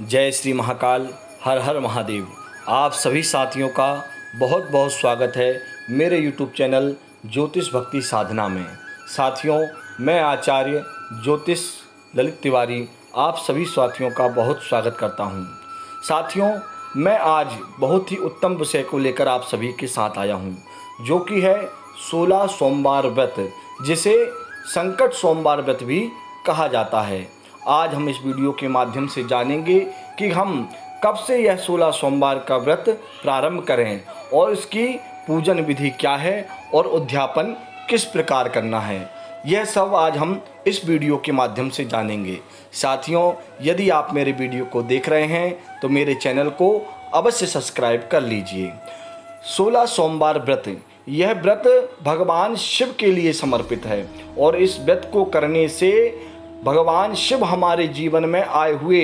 जय श्री महाकाल, हर हर महादेव। आप सभी साथियों का बहुत बहुत स्वागत है मेरे YouTube चैनल ज्योतिष भक्ति साधना में। साथियों, मैं आचार्य ज्योतिष ललित तिवारी आप सभी साथियों का बहुत स्वागत करता हूं। साथियों, मैं आज बहुत ही उत्तम विषय को लेकर आप सभी के साथ आया हूं, जो कि है 16 सोमवार व्रत, जिसे संकट सोमवार व्रत भी कहा जाता है। आज हम इस वीडियो के माध्यम से जानेंगे कि हम कब से यह 16 सोमवार का व्रत प्रारंभ करें और इसकी पूजन विधि क्या है और उद्यापन किस प्रकार करना है। यह सब आज हम इस वीडियो के माध्यम से जानेंगे। साथियों, यदि आप मेरे वीडियो को देख रहे हैं तो मेरे चैनल को अवश्य सब्सक्राइब कर लीजिए। 16 सोमवार व्रत, यह व्रत भगवान शिव के लिए समर्पित है और इस व्रत को करने से भगवान शिव हमारे जीवन में आए हुए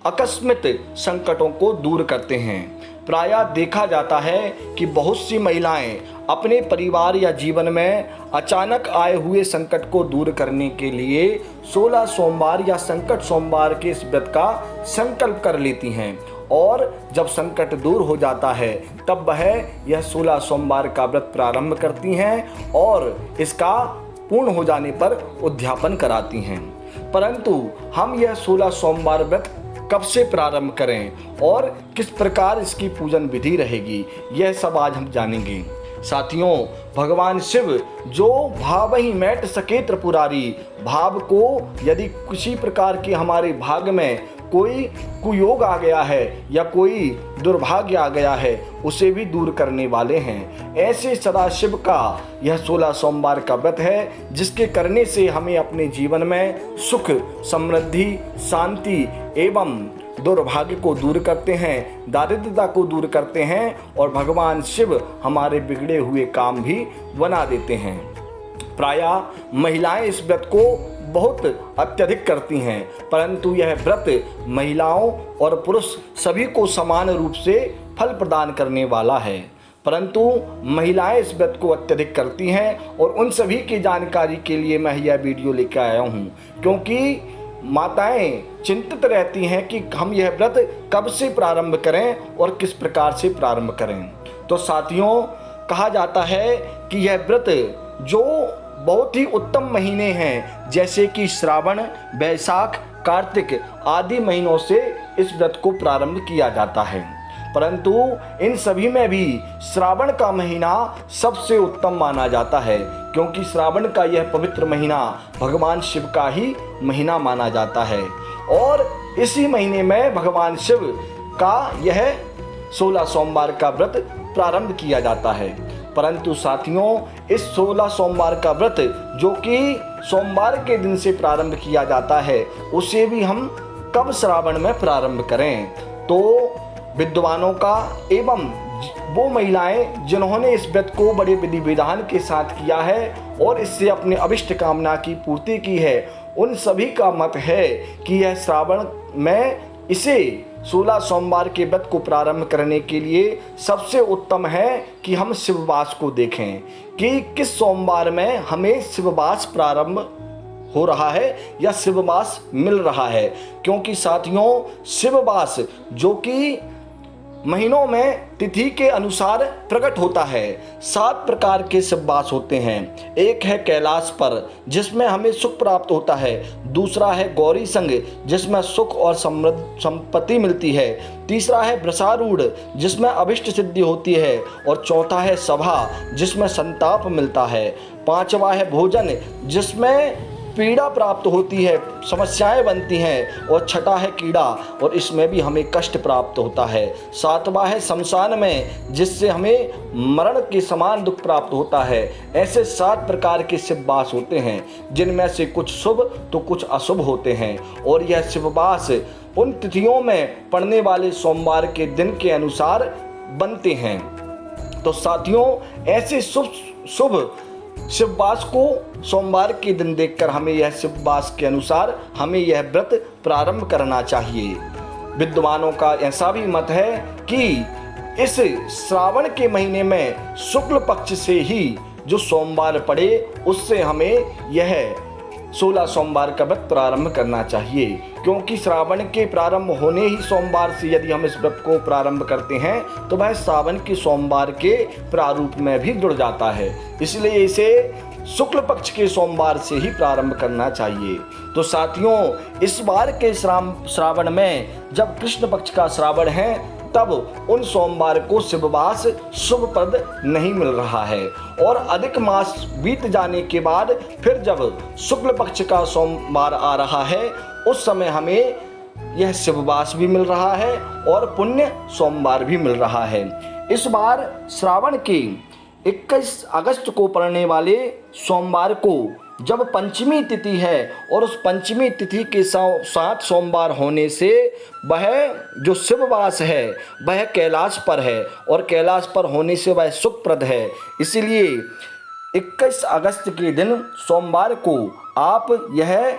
आकस्मिक संकटों को दूर करते हैं। प्रायः देखा जाता है कि बहुत सी महिलाएं अपने परिवार या जीवन में अचानक आए हुए संकट को दूर करने के लिए 16 सोमवार या संकट सोमवार के इस व्रत का संकल्प कर लेती हैं और जब संकट दूर हो जाता है तब वह यह 16 सोमवार का व्रत प्रारंभ करती हैं और इसका पूर्ण हो जाने पर उद्यापन कराती हैं। परंतु हम यह 16 सोमवार व्रत कब से प्रारंभ करें और किस प्रकार इसकी पूजन विधि रहेगी, यह सब आज हम जानेंगे। साथियों, भगवान शिव जो भाव ही मैट सके त्रिपुरारी, भाव को यदि किसी प्रकार के हमारे भाग में कोई कुयोग आ गया है या कोई दुर्भाग्य आ गया है, उसे भी दूर करने वाले हैं। ऐसे सदाशिव का यह 16 सोमवार का व्रत है, जिसके करने से हमें अपने जीवन में सुख, समृद्धि, शांति एवं दुर्भाग्य को दूर करते हैं, दारिद्रता को दूर करते हैं और भगवान शिव हमारे बिगड़े हुए काम भी बना देते हैं। प्रायः महिलाएं इस व्रत को बहुत अत्यधिक करती हैं, परंतु यह व्रत महिलाओं और पुरुष सभी को समान रूप से फल प्रदान करने वाला है। परंतु महिलाएं इस व्रत को अत्यधिक करती हैं और उन सभी की जानकारी के लिए मैं यह वीडियो लेकर आया हूं, क्योंकि माताएं चिंतित रहती हैं कि हम यह व्रत कब से प्रारंभ करें और किस प्रकार से प्रारंभ करें। तो साथियों, कहा जाता है कि यह व्रत जो बहुत ही उत्तम महीने हैं, जैसे कि श्रावण, वैशाख, कार्तिक आदि महीनों से इस व्रत को प्रारंभ किया जाता है। परंतु इन सभी में भी श्रावण का महीना सबसे उत्तम माना जाता है, क्योंकि श्रावण का यह पवित्र महीना भगवान शिव का ही महीना माना जाता है और इसी महीने में भगवान शिव का यह 16 सोमवार का व्रत प्रारंभ किया जाता है। परंतु साथियों, इस 16 सोमवार का व्रत जो कि सोमवार के दिन से प्रारंभ किया जाता है, उसे भी हम कब श्रावण में प्रारंभ करें। तो विद्वानों का एवं वो महिलाएं जिन्होंने इस व्रत को बड़े विधि विधान के साथ किया है और इससे अपने अभिष्ट कामना की पूर्ति की है, उन सभी का मत है कि यह श्रावण में इसे 16 सोमवार के व्रत को प्रारंभ करने के लिए सबसे उत्तम है कि हम शिववास को देखें कि किस सोमवार में हमें शिववास प्रारंभ हो रहा है या शिववास मिल रहा है। क्योंकि साथियों, शिववास जो कि महीनों में तिथि के अनुसार प्रकट होता है। 7 प्रकार के शिववास होते हैं। एक है कैलाश पर, जिसमें हमें सुख प्राप्त होता है। दूसरा है गौरी संग, जिसमें सुख और संपत्ति मिलती है। तीसरा है वृषारूढ़, जिसमें अभिष्ट सिद्धि होती है और चौथा है सभा, जिसमें संताप मिलता है। पांचवा है भोजन, जिसमें पीड़ा प्राप्त होती है, समस्याएं बनती हैं। और छठा है कीड़ा, और इसमें भी हमें कष्ट प्राप्त होता है। सातवां है शमशान में, जिससे हमें मरण के समान दुख प्राप्त होता है। ऐसे 7 प्रकार के शिववास होते हैं, जिनमें से कुछ शुभ तो कुछ अशुभ होते हैं और यह शिववास उन तिथियों में पड़ने वाले सोमवार के दिन के अनुसार बनते हैं। तो साथियों, ऐसे शुभ शिववास को सोमवार के दिन देखकर हमें यह शिववास के अनुसार हमें यह व्रत प्रारंभ करना चाहिए। विद्वानों का ऐसा भी मत है कि इस श्रावण के महीने में शुक्ल पक्ष से ही जो सोमवार पड़े, उससे हमें यह 16 सोमवार का व्रत प्रारंभ करना चाहिए, क्योंकि श्रावण के प्रारंभ होने ही सोमवार से यदि हम इस व्रत को प्रारंभ करते हैं तो वह श्रावण के सोमवार के प्रारूप में भी जुड़ जाता है। इसलिए इसे शुक्ल पक्ष के सोमवार से ही प्रारंभ करना चाहिए। तो साथियों, इस बार के श्रावण में जब कृष्ण पक्ष का श्रावण है तब उन सोमवार को शिववास शुभप्रद नहीं मिल रहा है, और अधिक मास बीत जाने के बाद फिर जब शुक्ल पक्ष का सोमवार आ रहा है उस समय हमें यह शिववास भी मिल रहा है और पुण्य सोमवार भी मिल रहा है। इस बार श्रावण के 21 अगस्त को पड़ने वाले सोमवार को जब पंचमी तिथि है और उस पंचमी तिथि के साथ सोमवार होने से वह जो शिववास है वह कैलाश पर है, और कैलाश पर होने से वह सुखप्रद है। इसीलिए 21 अगस्त के दिन सोमवार को आप यह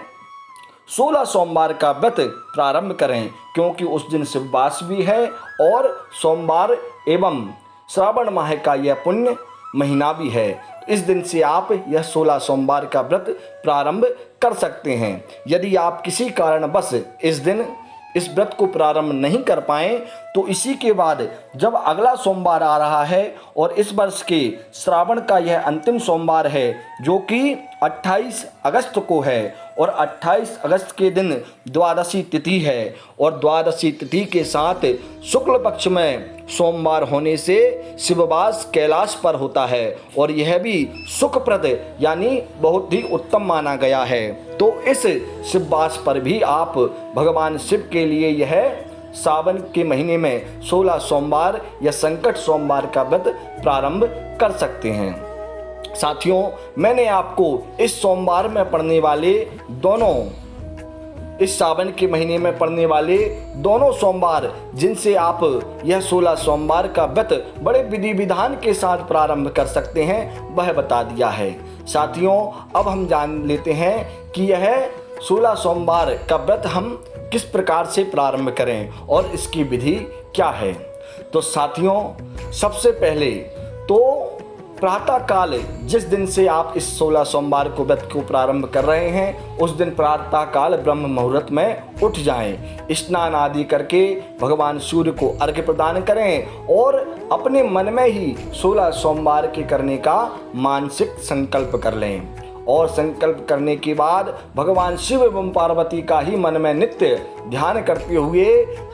16 सोमवार का व्रत प्रारंभ करें, क्योंकि उस दिन शिववास भी है और सोमवार एवं श्रावण माह का यह पुण्य महीना भी है। इस दिन से आप यह 16 सोमवार का व्रत प्रारंभ कर सकते हैं। यदि आप किसी कारणवश इस दिन इस व्रत को प्रारंभ नहीं कर पाएँ तो इसी के बाद जब अगला सोमवार आ रहा है और इस वर्ष के श्रावण का यह अंतिम सोमवार है जो कि 28 अगस्त को है, और 28 अगस्त के दिन द्वादशी तिथि है, और द्वादशी तिथि के साथ शुक्ल पक्ष में सोमवार होने से शिववास कैलाश पर होता है, और यह भी सुखप्रद यानी बहुत ही उत्तम माना गया है। तो इस शिववास पर भी आप भगवान शिव के लिए यह सावन के महीने में 16 सोमवार या संकट सोमवार का व्रत प्रारंभ कर सकते हैं। साथियों, मैंने आपको इस सोमवार में पड़ने वाले दोनों, इस सावन के महीने में पड़ने वाले दोनों सोमवार जिनसे आप यह 16 सोमवार का व्रत बड़े विधि विधान के साथ प्रारंभ कर सकते हैं वह बता दिया है। साथियों, अब हम जान लेते हैं कि यह 16 सोमवार का व्रत हम किस प्रकार से प्रारंभ करें और इसकी विधि क्या है। तो साथियों, सबसे पहले तो प्रातः काल जिस दिन से आप इस 16 सोमवार को व्रत को प्रारंभ कर रहे हैं उस दिन प्रातः काल ब्रह्म मुहूर्त में उठ जाएं, स्नान आदि करके भगवान सूर्य को अर्घ्य प्रदान करें और अपने मन में ही 16 सोमवार के करने का मानसिक संकल्प कर लें। और संकल्प करने के बाद भगवान शिव एवं पार्वती का ही मन में नित्य ध्यान करते हुए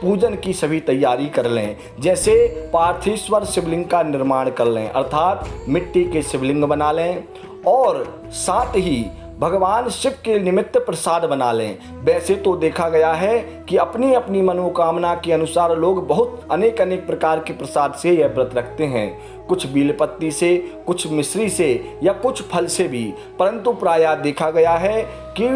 पूजन की सभी तैयारी कर लें। जैसे पार्थेश्वर शिवलिंग का निर्माण कर लें, अर्थात मिट्टी के शिवलिंग बना लें, और साथ ही भगवान शिव के निमित्त प्रसाद बना लें। वैसे तो देखा गया है कि अपनी अपनी मनोकामना के अनुसार लोग बहुत अनेक प्रकार के प्रसाद से यह व्रत रखते हैं, कुछ बेलपत्ती से, कुछ मिश्री से या कुछ फल से भी, परंतु प्रायः देखा गया है कि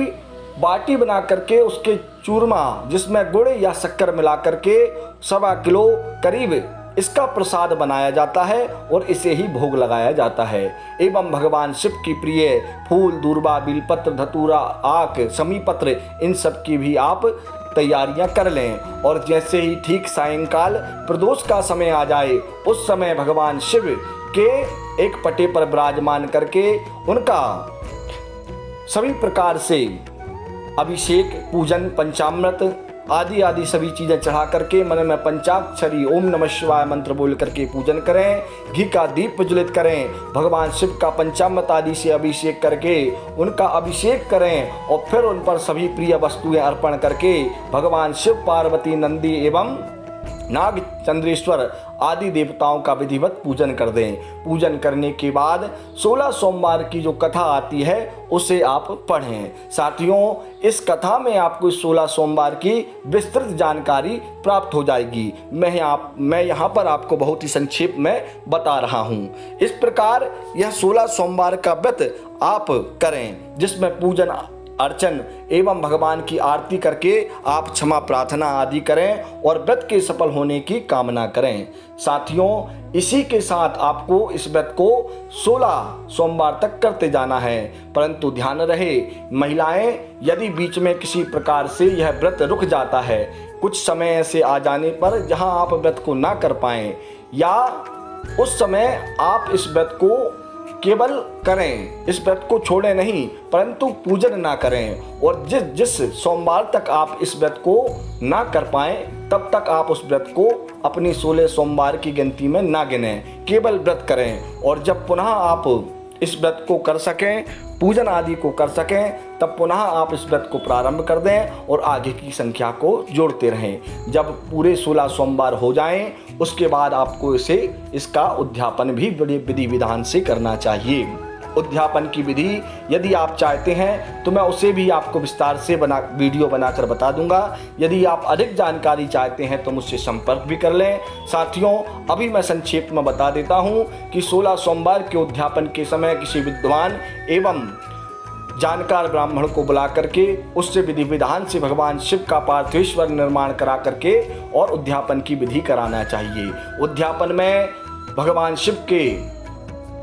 बाटी बना करके उसके चूरमा जिसमें गुड़ या शक्कर मिला करके 1.25 किलो करीब इसका प्रसाद बनाया जाता है और इसे ही भोग लगाया जाता है। एवं भगवान शिव की प्रिय फूल, दूर्वा, बिलपत्र, धतूरा, आक, समीपत्र इन सब की भी आप तैयारियां कर लें। और जैसे ही ठीक सायंकाल प्रदोष का समय आ जाए उस समय भगवान शिव के एक पटे पर विराजमान करके उनका सभी प्रकार से अभिषेक, पूजन, पंचामृत आदि सभी चीज़ें चढ़ा करके मन में पंचाक्षरी ओम नमः शिवाय मंत्र बोल करके पूजन करें। घी का दीप प्रज्वलित करें, भगवान शिव का पंचामृत आदि से अभिषेक करके उनका अभिषेक करें और फिर उन पर सभी प्रिय वस्तुएं अर्पण करके भगवान शिव, पार्वती, नंदी एवं नाग, चंद्रेश्वर आदि देवताओं का विधिवत पूजन कर दें। पूजन करने के बाद 16 सोमवार की जो कथा आती है उसे आप पढ़ें। साथियों, इस कथा में आपको इस 16 सोमवार की विस्तृत जानकारी प्राप्त हो जाएगी। मैं यहाँ पर आपको बहुत ही संक्षेप में बता रहा हूँ। इस प्रकार यह 16 सोमवार का व्रत आप करें जिसमें पूजन अर्चन एवं भगवान की आरती करके आप क्षमा प्रार्थना आदि करें और व्रत के सफल होने की कामना करें। साथियों, इसी के साथ आपको इस व्रत को 16 सोमवार तक करते जाना है, परंतु ध्यान रहे महिलाएं यदि बीच में किसी प्रकार से यह व्रत रुक जाता है, कुछ समय ऐसे आ जाने पर जहां आप व्रत को ना कर पाएं या उस समय आप इस व्रत को केवल करें, इस व्रत को छोड़ें नहीं, परंतु पूजन ना करें। और जिस सोमवार तक आप इस व्रत को ना कर पाएं, तब तक आप उस व्रत को अपनी 16 सोमवार की गिनती में ना गिनें, केवल व्रत करें। और जब पुनः आप इस व्रत को कर सकें, पूजन आदि को कर सकें, तब पुनः आप इस व्रत को प्रारंभ कर दें और आगे की संख्या को जोड़ते रहें। जब पूरे 16 सोमवार हो जाएं, उसके बाद आपको इसका उद्यापन भी बड़े विधि विधान से करना चाहिए। उद्यापन की विधि यदि आप चाहते हैं तो मैं उसे भी आपको विस्तार से वीडियो बनाकर बता दूंगा। यदि आप अधिक जानकारी चाहते हैं तो मुझसे संपर्क भी कर लें। साथियों, अभी मैं संक्षेप में बता देता हूं कि 16 सोमवार के उद्यापन के समय किसी विद्वान एवं जानकार ब्राह्मण को बुला करके उससे विधि विधान से भगवान शिव का पार्थेश्वर निर्माण करा करके और उद्यापन की विधि कराना चाहिए। उद्यापन में भगवान शिव के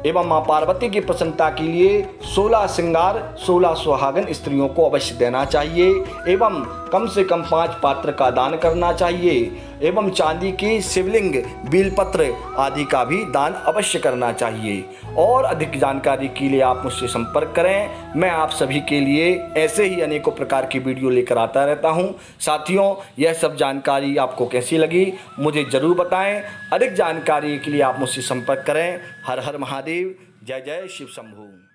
एवं मां पार्वती की प्रसन्नता के लिए 16 श्रृंगार 16 सुहागन स्त्रियों को अवश्य देना चाहिए एवं कम से कम 5 पात्र का दान करना चाहिए एवं चांदी की शिवलिंग, बेलपत्र आदि का भी दान अवश्य करना चाहिए। और अधिक जानकारी के लिए आप मुझसे संपर्क करें। मैं आप सभी के लिए ऐसे ही अनेकों प्रकार की वीडियो लेकर आता रहता हूं। साथियों, यह सब जानकारी आपको कैसी लगी मुझे ज़रूर बताएं। अधिक जानकारी के लिए आप मुझसे संपर्क करें। हर हर महादेव। जय जय शिव शंभू।